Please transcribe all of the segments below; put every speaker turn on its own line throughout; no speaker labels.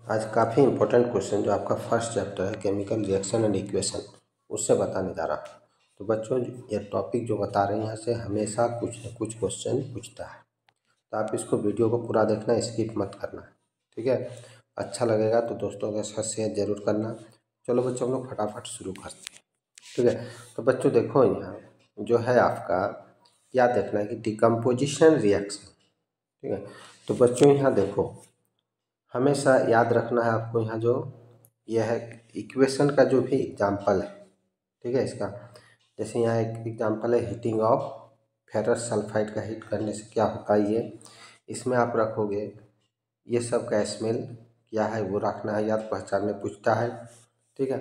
आज काफ़ी important question जो आपका फर्स्ट चैप्टर है केमिकल रिएक्शन एंड इक्वेशन उससे बताने जा रहा हूँ। तो बच्चों ये टॉपिक जो बता रहे हैं यहाँ से हमेशा कुछ न कुछ क्वेश्चन पूछता है, तो आप इसको वीडियो को पूरा देखना, स्किप मत करना, ठीक है। अच्छा लगेगा तो दोस्तों के साथ शेयर जरूर करना। चलो बच्चों हम लोग फटाफट शुरू करते हैं, ठीक है। तो बच्चों देखो यहाँ जो है आपका क्या देखना है कि डिकम्पोजिशन रिएक्शन, ठीक है। तो बच्चों यहाँ देखो हमेशा याद रखना है आपको, यहाँ जो यह है इक्वेशन का जो भी एग्जाम्पल है, ठीक है। इसका जैसे यहाँ एक एग्जाम्पल है हीटिंग ऑफ फेरस सल्फाइड का हीट करने से क्या होता है, ये इसमें आप रखोगे ये सब का स्मेल क्या है वो रखना है याद, पहचानने पूछता है, ठीक है।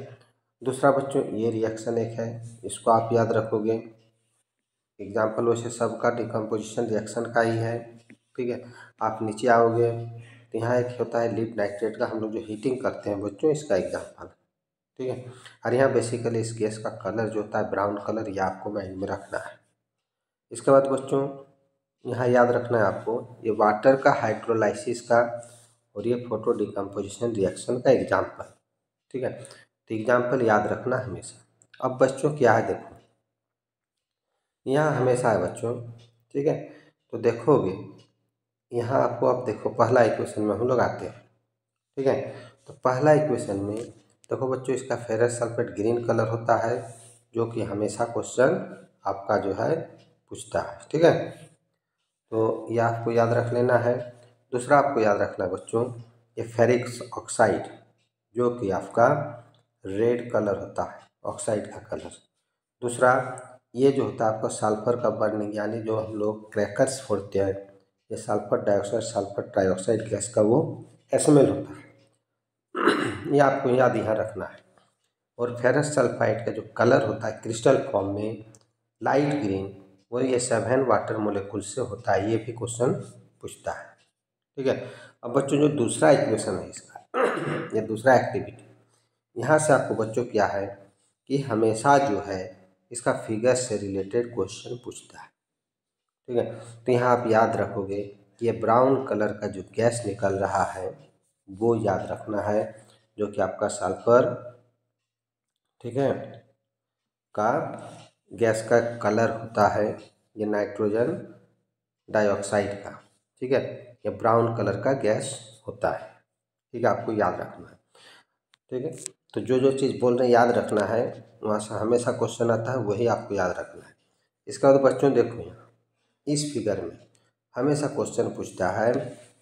दूसरा बच्चों ये रिएक्शन एक है, इसको आप याद रखोगे। एग्जाम्पल वैसे सबका डिकम्पोजिशन रिएक्शन का ही है, ठीक है। आप नीचे आओगे तो यहाँ एक होता है लीड नाइट्रेट का, हम लोग जो हीटिंग करते हैं बच्चों इसका एग्जाम्पल, ठीक है। और यहाँ बेसिकली इस गैस का कलर जो होता है ब्राउन कलर, ये आपको माइंड में रखना है। इसके बाद बच्चों यहाँ याद रखना है आपको ये वाटर का हाइड्रोलाइसिस का और ये फोटो डिकम्पोजिशन रिएक्शन का एग्जाम्पल, ठीक है। तो एग्जाम्पल याद रखना हमेशा। अब बच्चों क्या है देखो यहाँ हमेशा है बच्चों, ठीक है। तो देखोगे यहाँ आपको, अब देखो पहला इक्वेशन में हम लोग आते हैं, ठीक है। तो पहला इक्वेशन में देखो बच्चों इसका फेरस सल्फेट ग्रीन कलर होता है, जो कि हमेशा क्वेश्चन आपका जो है पूछता है, ठीक है। तो यह आपको याद रख लेना है। दूसरा आपको याद रखना है बच्चों ये फेरिक ऑक्साइड जो कि आपका रेड कलर होता है, ऑक्साइड का कलर। दूसरा ये जो होता है आपका सल्फर का बर्निंग, यानी जो हम लोग क्रैकर्स फोड़ते हैं, ये sulphur dioxide sulphur trioxide gas का वो स्मेल होता है, ये आपको याद यहाँ रखना है। और फेरस सल्फाइड का जो कलर होता है क्रिस्टल फॉर्म में लाइट ग्रीन, वो ये 7 वाटर मोलिक्यूल से होता है, ये भी क्वेश्चन पूछता है, ठीक है। अब बच्चों जो दूसरा इक्वेशन है इसका ये दूसरा एक्टिविटी, यहाँ से आपको बच्चों क्या है कि हमेशा जो है इसका फिगर से रिलेटेड क्वेश्चन पूछता है, ठीक है। तो यहाँ आप याद रखोगे ये ब्राउन कलर का जो गैस निकल रहा है वो याद रखना है, जो कि आपका सल्फर, ठीक है, का गैस का कलर होता है ये नाइट्रोजन डाइऑक्साइड का, ठीक है। ये ब्राउन कलर का गैस होता है, ठीक है, आपको याद रखना है, ठीक है। तो जो जो चीज़ बोल रहे हैं याद रखना है, वहाँ से हमेशा क्वेश्चन आता है वही आपको याद रखना है। इसका बाद बच्चों देखो यहाँ इस फिगर में हमेशा क्वेश्चन पूछता है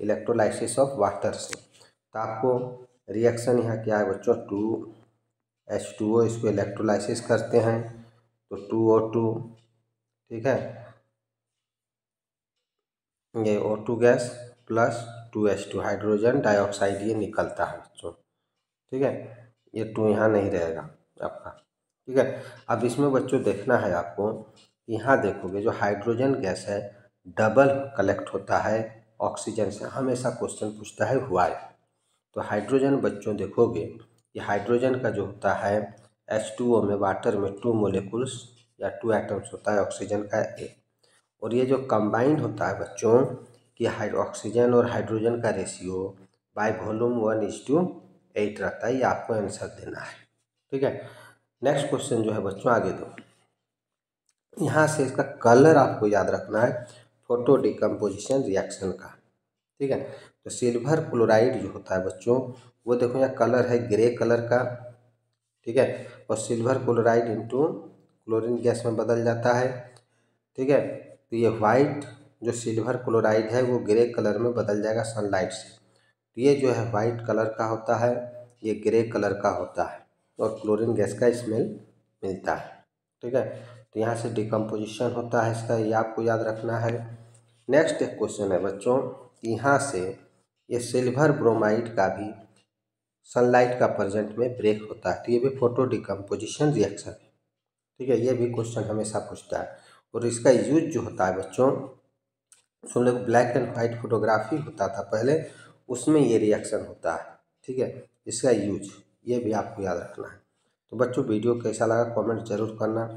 इलेक्ट्रोलाइसिस ऑफ वाटर से, तो आपको रिएक्शन यहाँ क्या है बच्चों 2H2O, इसको इलेक्ट्रोलाइसिस करते हैं तो 2O2, ठीक है, ये O2 gas plus 2H2 hydrogen dioxide ये निकलता है बच्चों, ठीक है। ये 2 यहाँ नहीं रहेगा आपका, ठीक है। अब इसमें बच्चों देखना है आपको, यहाँ देखोगे जो हाइड्रोजन गैस है डबल कलेक्ट होता है ऑक्सीजन से, हमेशा क्वेश्चन पूछता है व्हाई। तो हाइड्रोजन बच्चों देखोगे ये हाइड्रोजन का जो होता है H2O में वाटर में 2 मोलिकुल्स या 2 एटम्स होता है, ऑक्सीजन का एक, और ये जो कंबाइंड होता है बच्चों कि ऑक्सीजन और हाइड्रोजन का रेशियो बाय वॉल्यूम 1:8 रहता है, ये आपको आंसर देना है, ठीक है। नेक्स्ट क्वेश्चन जो है बच्चों आगे दो, यहाँ से इसका कलर आपको याद रखना है फोटो डिकम्पोजिशन रिएक्शन का, ठीक है। तो सिल्वर क्लोराइड जो होता है बच्चों वो देखो यहाँ कलर है ग्रे कलर का, ठीक है, और silver chloride into chlorine gas में बदल जाता है, ठीक है। तो ये वाइट जो सिल्वर क्लोराइड है वो ग्रे कलर में बदल जाएगा सनलाइट से, तो ये जो है वाइट कलर का होता है, ये ग्रे कलर का होता है और क्लोरीन गैस का स्मेल मिलता है, ठीक है। तो यहाँ से डिकम्पोजिशन होता है इसका, ये आपको याद रखना है। नेक्स्ट एक क्वेश्चन है बच्चों, यहाँ से ये सिल्वर ब्रोमाइड का भी सनलाइट का प्रेजेंट में ब्रेक होता है, तो ये भी फोटो डिकम्पोजिशन रिएक्शन है, ठीक है। ये भी क्वेश्चन हमेशा पूछता है, और इसका यूज जो होता है बच्चों हम लोग ब्लैक एंड वाइट फोटोग्राफी होता था पहले, उसमें ये रिएक्शन होता है, ठीक है। इसका यूज ये भी आपको याद रखना है। तो बच्चों वीडियो कैसा लगा कमेंट जरूर करना,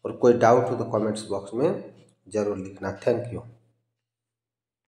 और कोई डाउट हो तो कमेंट्स बॉक्स में ज़रूर लिखना। Thank you.